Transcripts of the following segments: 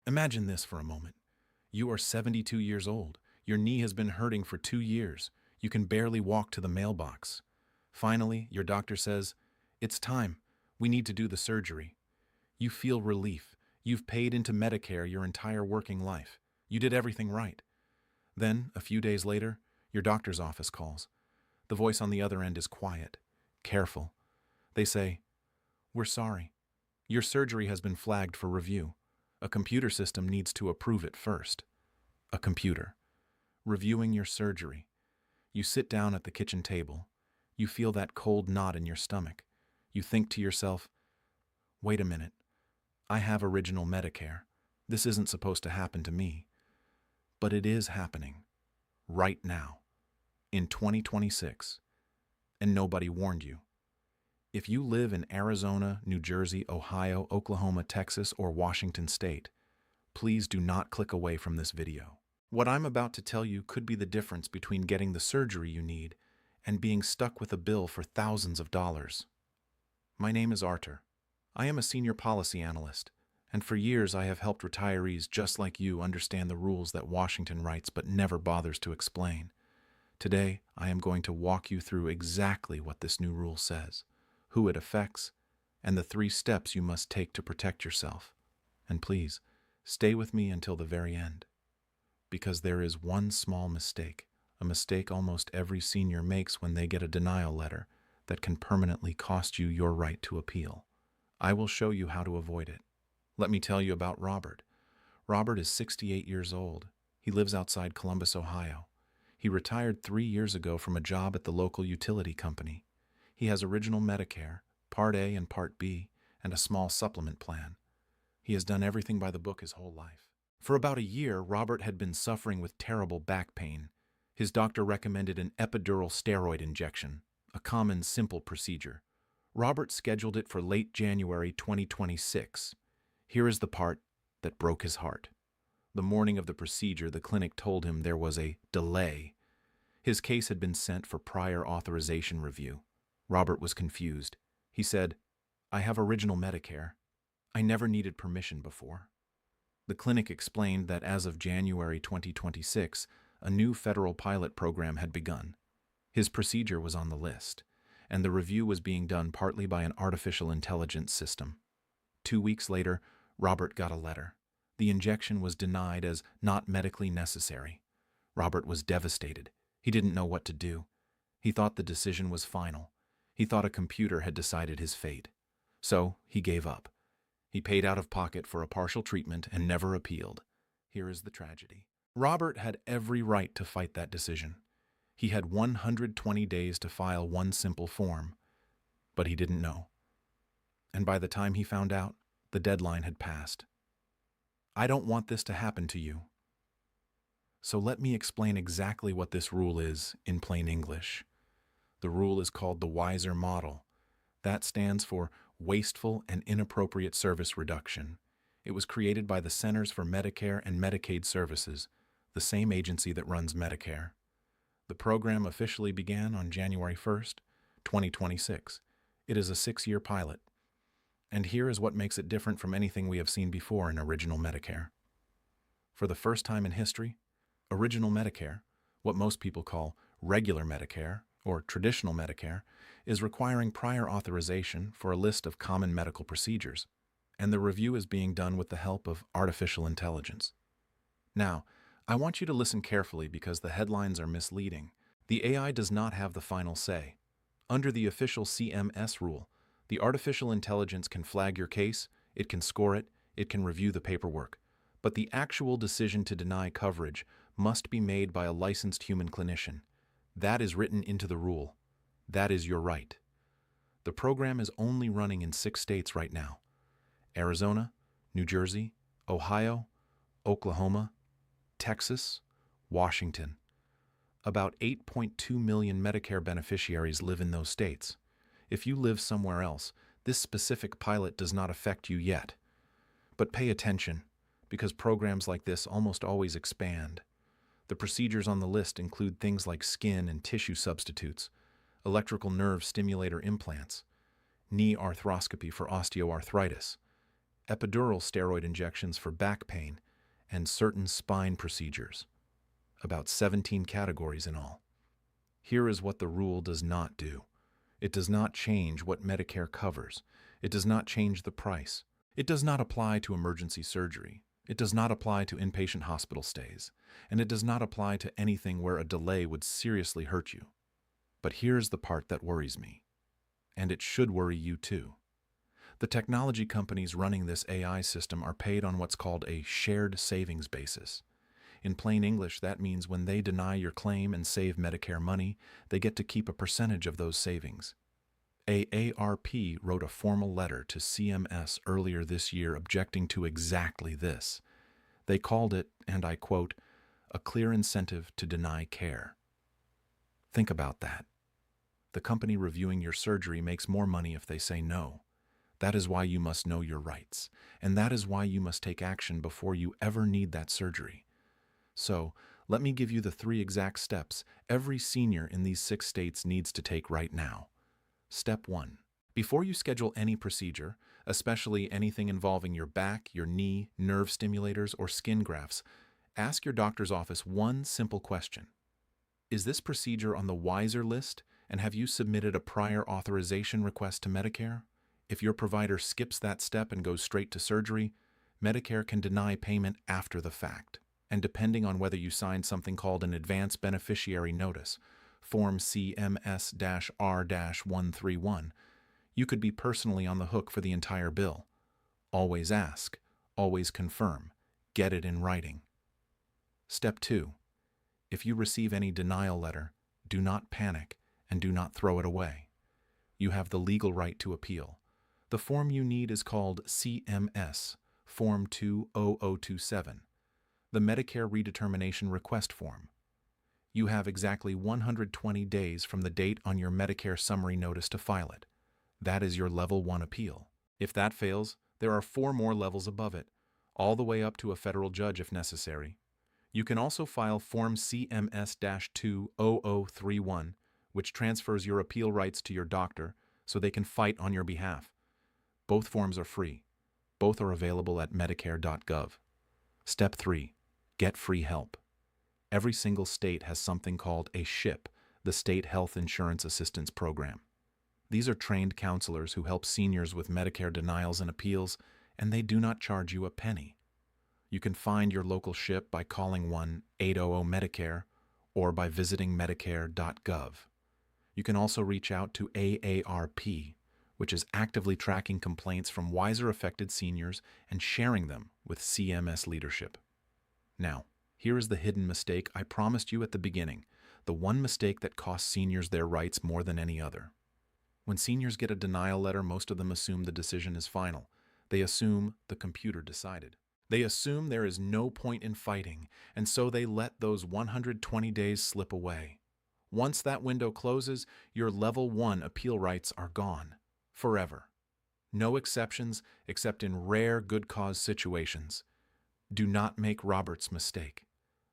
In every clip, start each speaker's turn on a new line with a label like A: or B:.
A: Imagine this for a moment. You are 72 years old. Your knee has been hurting for 2 years. You can barely walk to the mailbox. Finally, your doctor says, "It's time. We need to do the surgery." You feel relief. You've paid into Medicare your entire working life. You did everything right. Then, a few days later, your doctor's office calls. The voice on the other end is quiet, careful. They say, "We're sorry. Your surgery has been flagged for review. A computer system needs to approve it first." A computer. Reviewing your surgery. You sit down at the kitchen table. You feel that cold knot in your stomach. You think to yourself, "Wait a minute. I have original Medicare. This isn't supposed to happen to me." But it is happening. Right now. In 2026. And nobody warned you. If you live in Arizona, New Jersey, Ohio, Oklahoma, Texas, or Washington State, please do not click away from this video. What I'm about to tell you could be the difference between getting the surgery you need and being stuck with a bill for thousands of dollars. My name is Artur. I am a senior policy analyst, and for years I have helped retirees just like you understand the rules that Washington writes but never bothers to explain. Today, I am going to walk you through exactly what this new rule says, who it affects, and the 3 steps you must take to protect yourself. And please, stay with me until the very end. Because there is one small mistake, a mistake almost every senior makes when they get a denial letter, that can permanently cost you your right to appeal. I will show you how to avoid it. Let me tell you about Robert. Robert is 68 years old. He lives outside Columbus, Ohio. He retired 3 years ago from a job at the local utility company. He has original Medicare, Part A and Part B, and a small supplement plan. He has done everything by the book his whole life. For about a year, Robert had been suffering with terrible back pain. His doctor recommended an epidural steroid injection, a common, simple procedure. Robert scheduled it for late January 2026. Here is the part that broke his heart. The morning of the procedure, the clinic told him there was a delay. His case had been sent for prior authorization review. Robert was confused. He said, "I have original Medicare. I never needed permission before." The clinic explained that as of January 2026, a new federal pilot program had begun. His procedure was on the list, and the review was being done partly by an artificial intelligence system. 2 weeks later, Robert got a letter. The injection was denied as not medically necessary. Robert was devastated. He didn't know what to do. He thought the decision was final. He thought a computer had decided his fate. So he gave up. He paid out of pocket for a partial treatment and never appealed. Here is the tragedy. Robert had every right to fight that decision. He had 120 days to file one simple form, but he didn't know. And by the time he found out, the deadline had passed. I don't want this to happen to you. So let me explain exactly what this rule is in plain English. The rule is called the WISER model. That stands for Wasteful and Inappropriate Service Reduction. It was created by the Centers for Medicare and Medicaid Services, the same agency that runs Medicare. The program officially began on January 1st, 2026. It is a 6-year pilot. And here is what makes it different from anything we have seen before in original Medicare. For the first time in history, original Medicare, what most people call regular Medicare or traditional Medicare, is requiring prior authorization for a list of common medical procedures, and the review is being done with the help of artificial intelligence. Now, I want you to listen carefully because the headlines are misleading. The AI does not have the final say. Under the official CMS rule, the artificial intelligence can flag your case, it can score it, it can review the paperwork, but the actual decision to deny coverage must be made by a licensed human clinician. That is written into the rule. That is your right. The program is only running in 6 states right now: Arizona, New Jersey, Ohio, Oklahoma, Texas, Washington. About 8.2 million Medicare beneficiaries live in those states. If you live somewhere else, this specific pilot does not affect you yet. But pay attention, because programs like this almost always expand. The procedures on the list include things like skin and tissue substitutes, electrical nerve stimulator implants, knee arthroscopy for osteoarthritis, epidural steroid injections for back pain, and certain spine procedures. About 17 categories in all. Here is what the rule does not do. It does not change what Medicare covers. It does not change the price. It does not apply to emergency surgery. It does not apply to inpatient hospital stays. And it does not apply to anything where a delay would seriously hurt you. But here's the part that worries me. And it should worry you too. The technology companies running this AI system are paid on what's called a shared savings basis. In plain English, that means when they deny your claim and save Medicare money, they get to keep a percentage of those savings. AARP wrote a formal letter to CMS earlier this year objecting to exactly this. They called it, and I quote, "a clear incentive to deny care." Think about that. The company reviewing your surgery makes more money if they say no. That is why you must know your rights, and that is why you must take action before you ever need that surgery. So, let me give you the 3 exact steps every senior in these 6 states needs to take right now. Step 1. Before you schedule any procedure, especially anything involving your back, your knee, nerve stimulators, or skin grafts, ask your doctor's office one simple question. Is this procedure on the wiser list, and have you submitted a prior authorization request to Medicare? If your provider skips that step and goes straight to surgery, Medicare can deny payment after the fact. And depending on whether you signed something called an Advance Beneficiary Notice, Form CMS-R-131, you could be personally on the hook for the entire bill. Always ask, always confirm, get it in writing. Step 2. If you receive any denial letter, do not panic and do not throw it away. You have the legal right to appeal. The form you need is called CMS, Form 20027. The Medicare Redetermination Request Form. You have exactly 120 days from the date on your Medicare summary notice to file it. That is your Level 1 appeal. If that fails, there are 4 more levels above it, all the way up to a federal judge if necessary. You can also file Form CMS-20031, which transfers your appeal rights to your doctor so they can fight on your behalf. Both forms are free. Both are available at medicare.gov. Step 3. Get free help. Every single state has something called a SHIP, the State Health Insurance Assistance Program. These are trained counselors who help seniors with Medicare denials and appeals, and they do not charge you a penny. You can find your local SHIP by calling 1-800-MEDICARE or by visiting medicare.gov. You can also reach out to AARP, which is actively tracking complaints from wiser-affected seniors and sharing them with CMS leadership. Now, here is the hidden mistake I promised you at the beginning, the one mistake that costs seniors their rights more than any other. When seniors get a denial letter, most of them assume the decision is final. They assume the computer decided. They assume there is no point in fighting, and so they let those 120 days slip away. Once that window closes, your Level 1 appeal rights are gone. Forever. No exceptions except in rare good cause situations. Do not make Robert's mistake.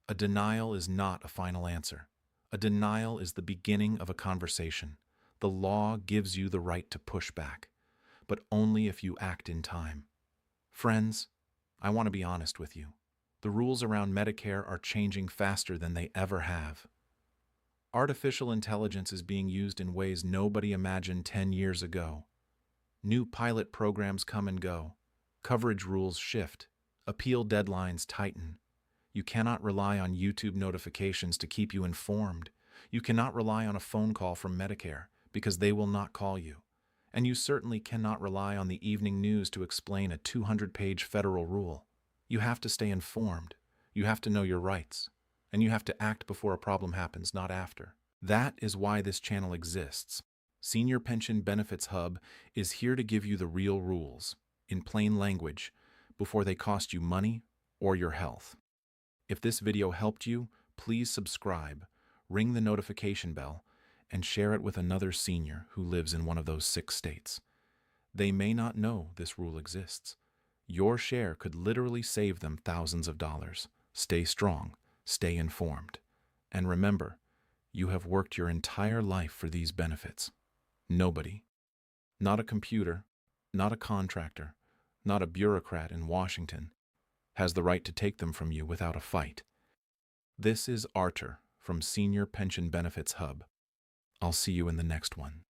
A: A denial is not a final answer. A denial is the beginning of a conversation. The law gives you the right to push back, but only if you act in time. Friends, I want to be honest with you. The rules around Medicare are changing faster than they ever have. Artificial intelligence is being used in ways nobody imagined 10 years ago. New pilot programs come and go. Coverage rules shift. Appeal deadlines tighten. You cannot rely on YouTube notifications to keep you informed. You cannot rely on a phone call from Medicare because they will not call you. And you certainly cannot rely on the evening news to explain a 200-page federal rule. You have to stay informed. You have to know your rights. And you have to act before a problem happens, not after. That is why this channel exists. Senior Pension Benefits Hub is here to give you the real rules, in plain language, before they cost you money or your health. If this video helped you, please subscribe, ring the notification bell, and share it with another senior who lives in one of those 6 states. They may not know this rule exists. Your share could literally save them thousands of dollars. Stay strong, stay informed. And remember, you have worked your entire life for these benefits. Nobody, not a computer, not a contractor, not a bureaucrat in Washington, has the right to take them from you without a fight. This is Artur from Senior Pension Benefits Hub. I'll see you in the next one.